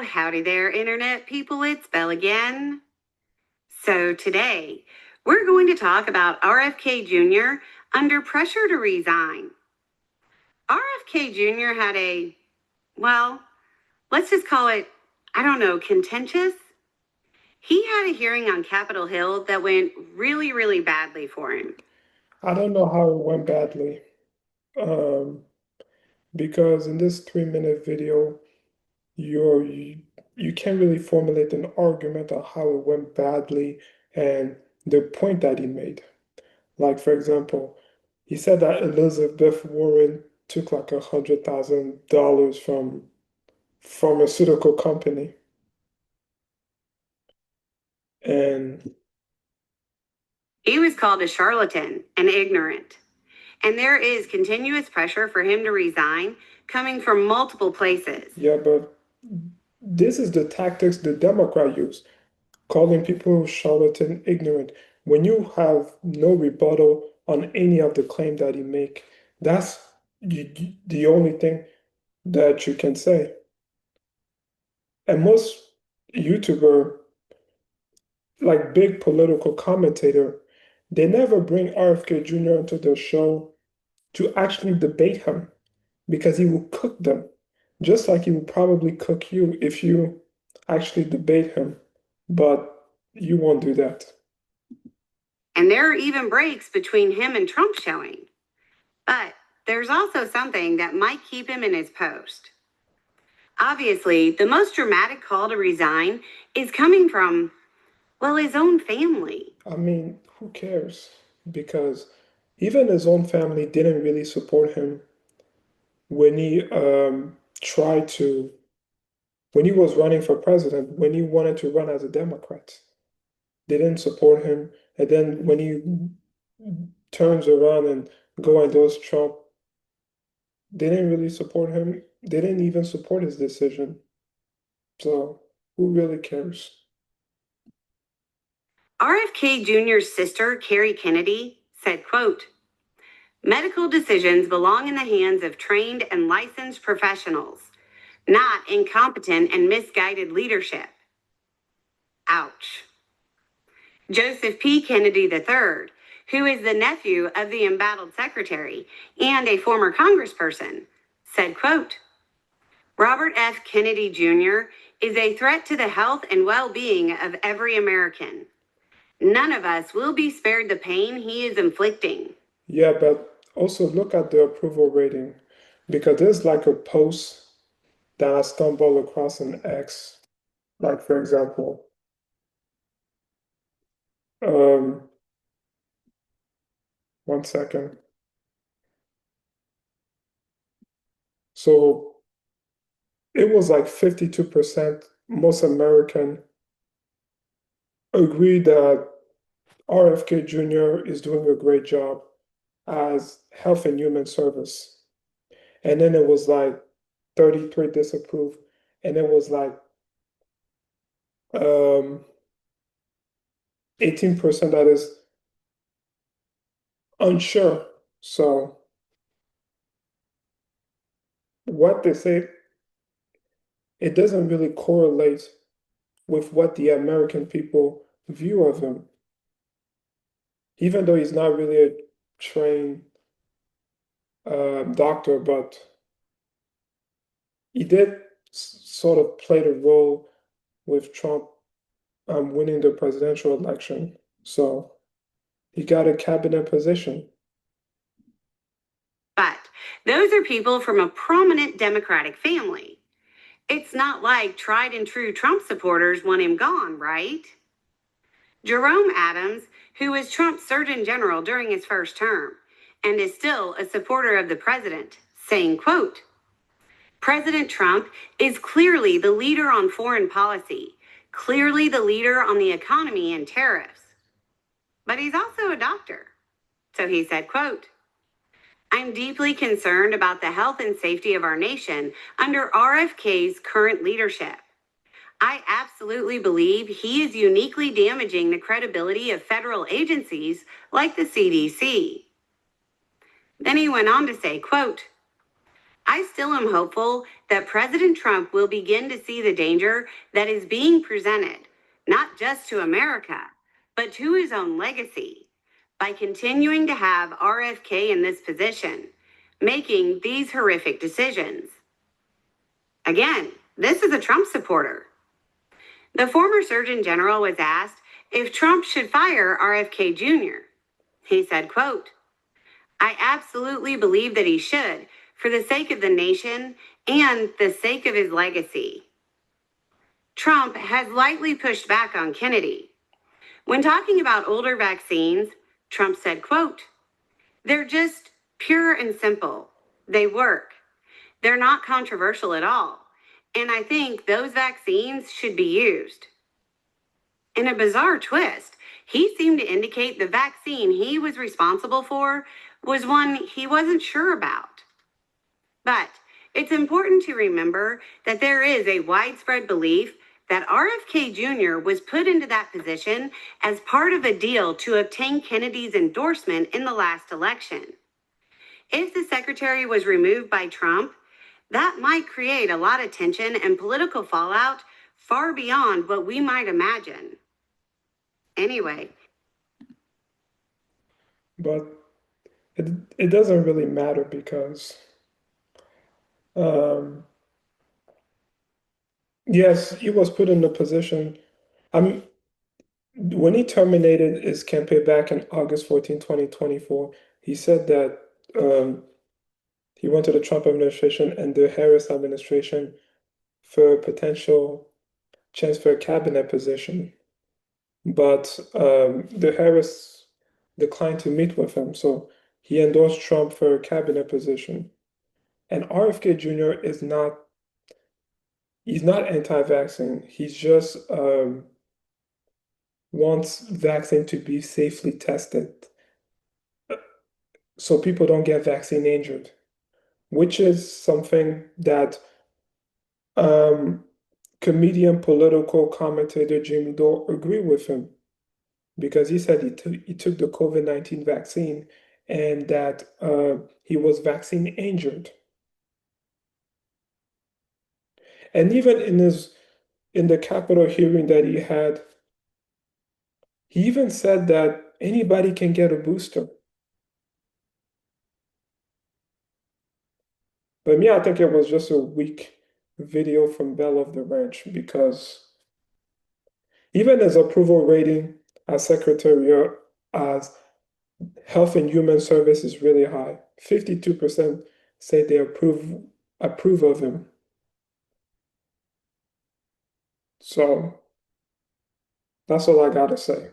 howdy there, Internet people. It's Belle again. So today, we're going to talk about RFK Jr. under pressure to resign. RFK Jr. had let's just call it, contentious. He had a hearing on Capitol Hill that went really, really badly for him. I don't know how it went badly. Um, because in this 3-minute video, you you can't really formulate an argument on how it went badly and the point that he made. Like, for example, he said that Elizabeth Warren took like $100,000 from pharmaceutical company. And He was called a charlatan and ignorant. And there is continuous pressure for him to resign coming from multiple places. yeah, but this is the tactics the Democrat use, calling people charlatan, ignorant. When you have no rebuttal on any of the claim that you make, that's the only thing that you can say. And most YouTuber, like big political commentator, they never bring RFK Jr. onto their show to actually debate him because he will cook them, just like he will probably cook you if you actually debate him. But you won't do that. And there are even breaks between him and Trump showing. But there's also something that might keep him in his post. Obviously, the most dramatic call to resign is coming from, his own family. I mean, who cares? Because even his own family didn't really support him when he tried to, when he was running for president, when he wanted to run as a Democrat. They didn't support him. And then when he turns around and go endorse Trump, they didn't really support him. They didn't even support his decision. So who really cares? RFK Jr.'s sister, Carrie Kennedy, said, quote, medical decisions belong in the hands of trained and licensed professionals, not incompetent and misguided leadership. Ouch. Joseph P. Kennedy III, who is the nephew of the embattled secretary and a former congressperson, said, quote, Robert F. Kennedy Jr. is a threat to the health and well-being of every American. None of us will be spared the pain he is inflicting. Yeah, but also look at the approval rating because there's like a post that I stumbled across an X. Like, for example, um, one second. So it was like 52% most American agree that RFK Jr. is doing a great job as Health and Human Service. And then it was like 33 disapprove. And it was like 18% that is unsure. So what they say, it doesn't really correlate with what the American people view of him. Even though he's not really a trained doctor, but he did sort of play the role with Trump winning the presidential election. So he got a cabinet position. But those are people from a prominent Democratic family. It's not like tried and true Trump supporters want him gone, right? Jerome Adams, who was Trump's Surgeon General during his first term and is still a supporter of the president, saying, quote, President Trump is clearly the leader on foreign policy, clearly the leader on the economy and tariffs. But he's also a doctor. So he said, quote, I'm deeply concerned about the health and safety of our nation under RFK's current leadership. I absolutely believe he is uniquely damaging the credibility of federal agencies like the CDC. Then he went on to say, quote, I still am hopeful that President Trump will begin to see the danger that is being presented, not just to America, but to his own legacy, by continuing to have RFK in this position, making these horrific decisions. Again, this is a Trump supporter. The former Surgeon General was asked if Trump should fire RFK Jr. He said, quote, "I absolutely believe that he should, for the sake of the nation and the sake of his legacy." Trump has lightly pushed back on Kennedy. When talking about older vaccines, Trump said, quote, "They're just pure and simple. They work. They're not controversial at all. And I think those vaccines should be used." In a bizarre twist, he seemed to indicate the vaccine he was responsible for was one he wasn't sure about. But it's important to remember that there is a widespread belief that RFK Jr. was put into that position as part of a deal to obtain Kennedy's endorsement in the last election. If the secretary was removed by Trump, that might create a lot of tension and political fallout far beyond what we might imagine. Anyway, But it doesn't really matter because, um, yes, he was put in the position. I mean, when he terminated his campaign back in August 14, 2024, he said that he went to the Trump administration and the Harris administration for a potential chance for a cabinet position. But the Harris declined to meet with him, so he endorsed Trump for a cabinet position. And RFK Jr. he's not anti-vaccine. He's just wants vaccine to be safely tested so people don't get vaccine injured, which is something that um, comedian political commentator Jimmy Dore agreed with him because he said he took the COVID-19 vaccine and that he was vaccine injured. And even in the Capitol hearing that he had, he even said that anybody can get a booster. But me, I think it was just a weak video from Belle of the Ranch because even his approval rating as Secretary as Health and Human Service is really high. 52% say they approve of him. So that's all I gotta say.